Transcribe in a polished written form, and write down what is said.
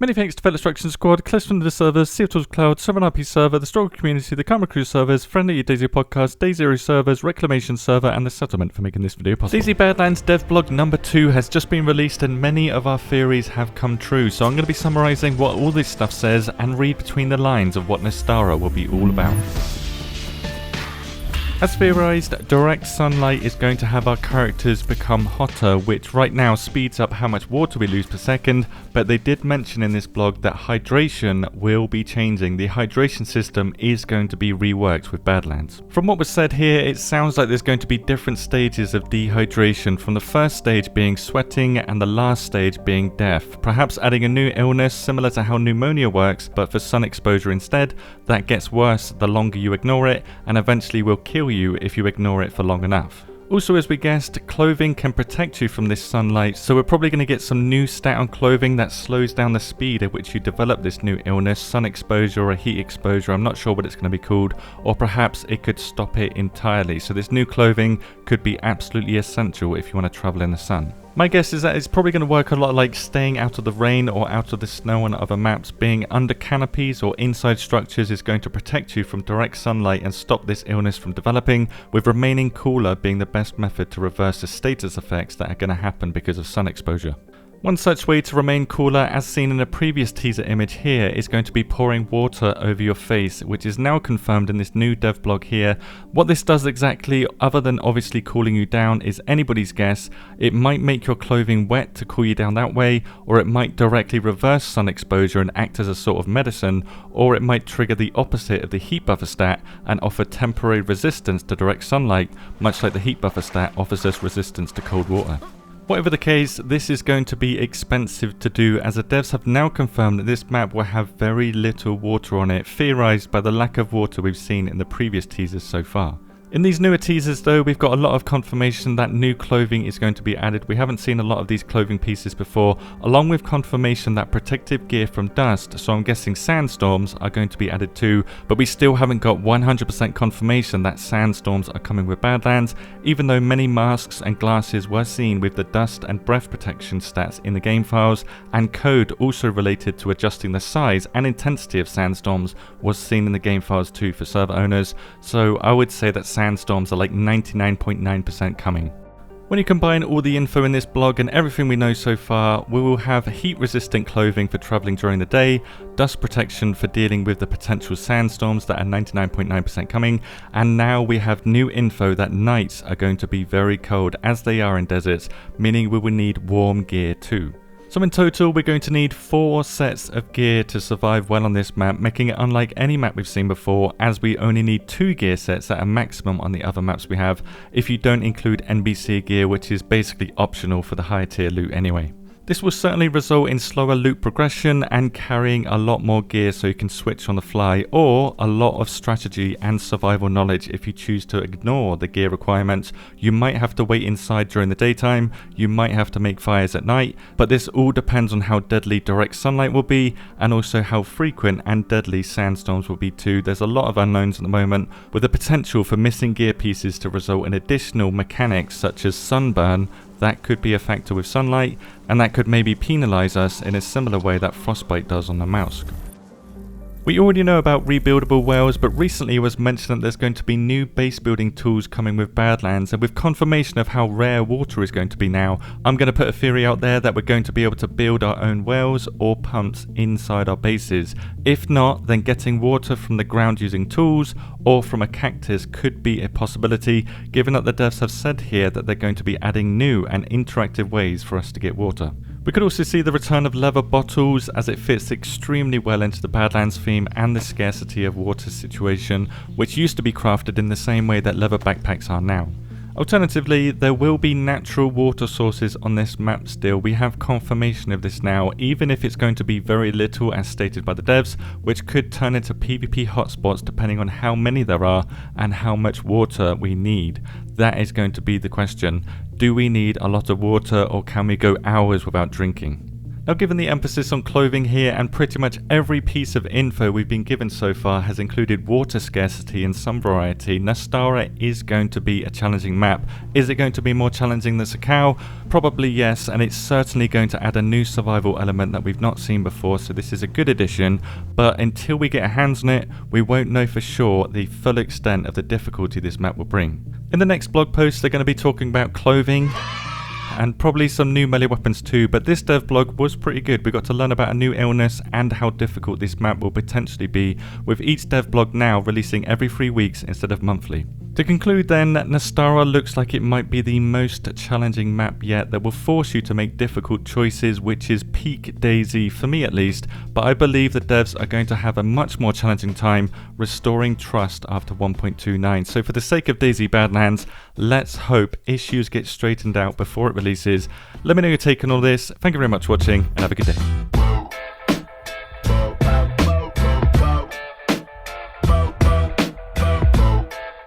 Many thanks to fellow Destruction Squad, Cliffs from the servers, Seattle's Cloud, 7RP server, the Struggle community, the Camera Crew servers, Friendly DayZ Podcast, DayZ servers, Reclamation server, and the Settlement for making this video possible. DayZ Badlands Dev Blog number 2 has just been released and many of our theories have come true, so I'm going to be summarising what all this stuff says and read between the lines of what Nasdara will be all about. As theorised, direct sunlight is going to have our characters become hotter, which right now speeds up how much water we lose per second, but they did mention in this blog that hydration will be changing. The hydration system is going to be reworked with Badlands. From what was said here, it sounds like there's going to be different stages of dehydration, from the first stage being sweating and the last stage being death. Perhaps adding a new illness similar to how pneumonia works, but for sun exposure instead, that gets worse the longer you ignore it and eventually will kill you if you ignore it for long enough. Also, as we guessed, clothing can protect you from this sunlight, so we're probably going to get some new stat on clothing that slows down the speed at which you develop this new illness, sun exposure or heat exposure. I'm not sure what it's going to be called, or perhaps it could stop it entirely. So this new clothing could be absolutely essential if you want to travel in the sun. My guess is that it's probably going to work a lot like staying out of the rain or out of the snow on other maps. Being under canopies or inside structures is going to protect you from direct sunlight and stop this illness from developing, with remaining cooler being the best method to reverse the status effects that are going to happen because of sun exposure. One such way to remain cooler, as seen in a previous teaser image here, is going to be pouring water over your face, which is now confirmed in this new dev blog here. What this does exactly, other than obviously cooling you down, is anybody's guess. It might make your clothing wet to cool you down that way, or it might directly reverse sun exposure and act as a sort of medicine, or it might trigger the opposite of the heat buffer stat and offer temporary resistance to direct sunlight, much like the heat buffer stat offers us resistance to cold water. Whatever the case, this is going to be expensive to do, as the devs have now confirmed that this map will have very little water on it, theorised by the lack of water we've seen in the previous teasers so far. In these newer teasers though, we've got a lot of confirmation that new clothing is going to be added. We haven't seen a lot of these clothing pieces before, along with confirmation that protective gear from dust, so I'm guessing sandstorms, are going to be added too, but we still haven't got 100% confirmation that sandstorms are coming with Badlands, even though many masks and glasses were seen with the dust and breath protection stats in the game files, and code also related to adjusting the size and intensity of sandstorms was seen in the game files too for server owners, so I would say that sandstorms are like 99.9% coming. When you combine all the info in this blog and everything we know so far, we will have heat resistant clothing for travelling during the day, dust protection for dealing with the potential sandstorms that are 99.9% coming, and now we have new info that nights are going to be very cold as they are in deserts, meaning we will need warm gear too. So in total, we're going to need 4 sets of gear to survive well on this map, making it unlike any map we've seen before, as we only need 2 gear sets at a maximum on the other maps we have, if you don't include NBC gear, which is basically optional for the higher tier loot anyway. This will certainly result in slower loot progression and carrying a lot more gear so you can switch on the fly, or a lot of strategy and survival knowledge if you choose to ignore the gear requirements. You might have to wait inside during the daytime, you might have to make fires at night, but this all depends on how deadly direct sunlight will be and also how frequent and deadly sandstorms will be too. There's a lot of unknowns at the moment, with the potential for missing gear pieces to result in additional mechanics such as sunburn. That could be a factor with sunlight, and that could maybe penalise us in a similar way that frostbite does on the mouse. We already know about rebuildable wells, but recently it was mentioned that there's going to be new base building tools coming with Badlands, and with confirmation of how rare water is going to be now, I'm going to put a theory out there that we're going to be able to build our own wells or pumps inside our bases. If not, then getting water from the ground using tools or from a cactus could be a possibility, given that the devs have said here that they're going to be adding new and interactive ways for us to get water. We could also see the return of leather bottles, as it fits extremely well into the Badlands theme and the scarcity of water situation, which used to be crafted in the same way that leather backpacks are now. Alternatively, there will be natural water sources on this map still. We have confirmation of this now, even if it's going to be very little as stated by the devs, which could turn into PvP hotspots depending on how many there are and how much water we need. That is going to be the question. Do we need a lot of water, or can we go hours without drinking? Now, given the emphasis on clothing here, and pretty much every piece of info we've been given so far has included water scarcity in some variety, Nasdara is going to be a challenging map. Is it going to be more challenging than Sakau? Probably yes, and it's certainly going to add a new survival element that we've not seen before, so this is a good addition, but until we get our hands on it, we won't know for sure the full extent of the difficulty this map will bring. In the next blog post, they're going to be talking about clothing, and probably some new melee weapons too, but this dev blog was pretty good. We got to learn about a new illness and how difficult this map will potentially be, with each dev blog now releasing every 3 weeks instead of monthly. To conclude then, Nasdara looks like it might be the most challenging map yet, that will force you to make difficult choices, which is peak DayZ for me at least, but I believe the devs are going to have a much more challenging time restoring trust after 1.29. So for the sake of DayZ Badlands, let's hope issues get straightened out before it releases. Let me know your take on all this. Thank you very much for watching, and have a good day.